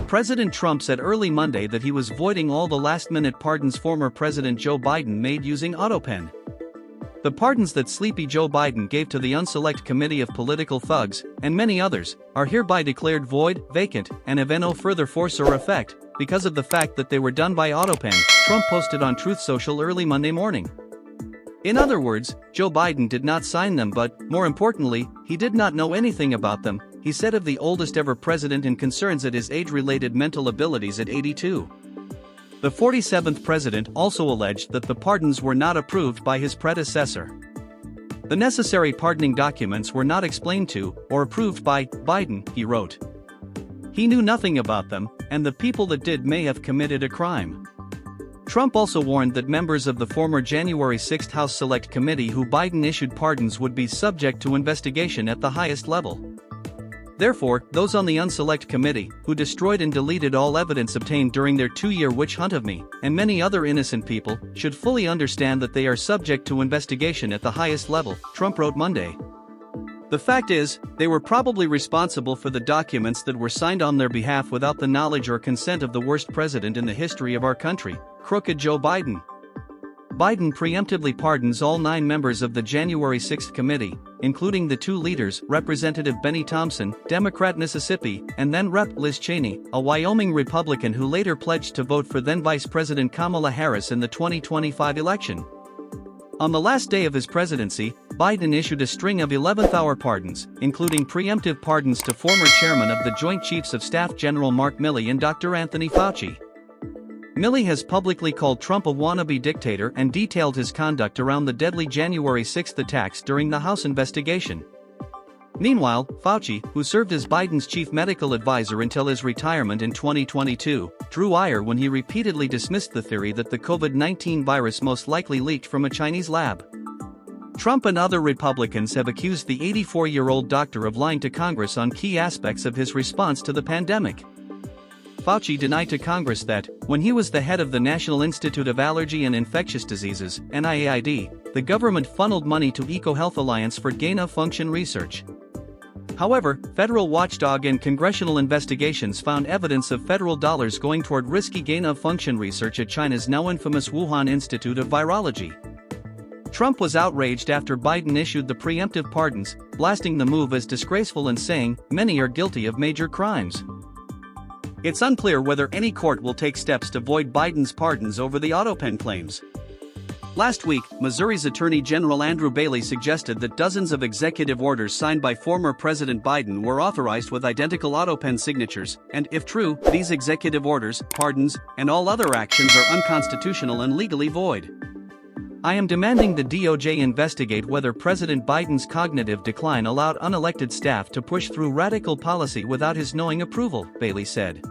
President Trump said early Monday that he was voiding all the last-minute pardons former President Joe Biden made using Autopen. The pardons that sleepy Joe Biden gave to the Unselect Committee of Political Thugs, and many others, are hereby declared void, vacant, and have no further force or effect, because of the fact that they were done by Autopen, Trump posted on Truth Social early Monday morning. In other words, Joe Biden did not sign them, but, more importantly, he did not know anything about them, he said of the oldest ever president in concerns at his age-related mental abilities at 82. The 47th president also alleged that the pardons were not approved by his predecessor. The necessary pardoning documents were not explained to, or approved by, Biden, he wrote. He knew nothing about them, and the people that did may have committed a crime. Trump also warned that members of the former January 6 House Select Committee who Biden issued pardons would be subject to investigation at the highest level. Therefore, those on the Unselect Committee, who destroyed and deleted all evidence obtained during their 2-year witch hunt of me, and many other innocent people, should fully understand that they are subject to investigation at the highest level, Trump wrote Monday. The fact is, they were probably responsible for the documents that were signed on their behalf without the knowledge or consent of the worst president in the history of our country, crooked Joe Biden. Biden preemptively pardons all 9 members of the January 6 committee, including the 2 leaders, Representative Benny Thompson, Democrat Mississippi, and then Rep. Liz Cheney, a Wyoming Republican who later pledged to vote for then Vice President Kamala Harris in the 2025 election. On the last day of his presidency, Biden issued a string of 11th-hour pardons, including preemptive pardons to former chairman of the Joint Chiefs of Staff General Mark Milley and Dr. Anthony Fauci. Milley has publicly called Trump a wannabe dictator and detailed his conduct around the deadly January 6 attacks during the House investigation. Meanwhile, Fauci, who served as Biden's chief medical advisor until his retirement in 2022, drew ire when he repeatedly dismissed the theory that the COVID-19 virus most likely leaked from a Chinese lab. Trump and other Republicans have accused the 84-year-old doctor of lying to Congress on key aspects of his response to the pandemic. Fauci denied to Congress that, when he was the head of the National Institute of Allergy and Infectious Diseases, NIAID, the government funneled money to EcoHealth Alliance for gain-of-function research. However, federal watchdog and congressional investigations found evidence of federal dollars going toward risky gain-of-function research at China's now infamous Wuhan Institute of Virology. Trump was outraged after Biden issued the preemptive pardons, blasting the move as disgraceful and saying, "Many are guilty of major crimes." It's unclear whether any court will take steps to void Biden's pardons over the Autopen claims. Last week, Missouri's Attorney General Andrew Bailey suggested that dozens of executive orders signed by former President Biden were authorized with identical Autopen signatures, and if true, these executive orders, pardons, and all other actions are unconstitutional and legally void. I am demanding the DOJ investigate whether President Biden's cognitive decline allowed unelected staff to push through radical policy without his knowing approval, Bailey said.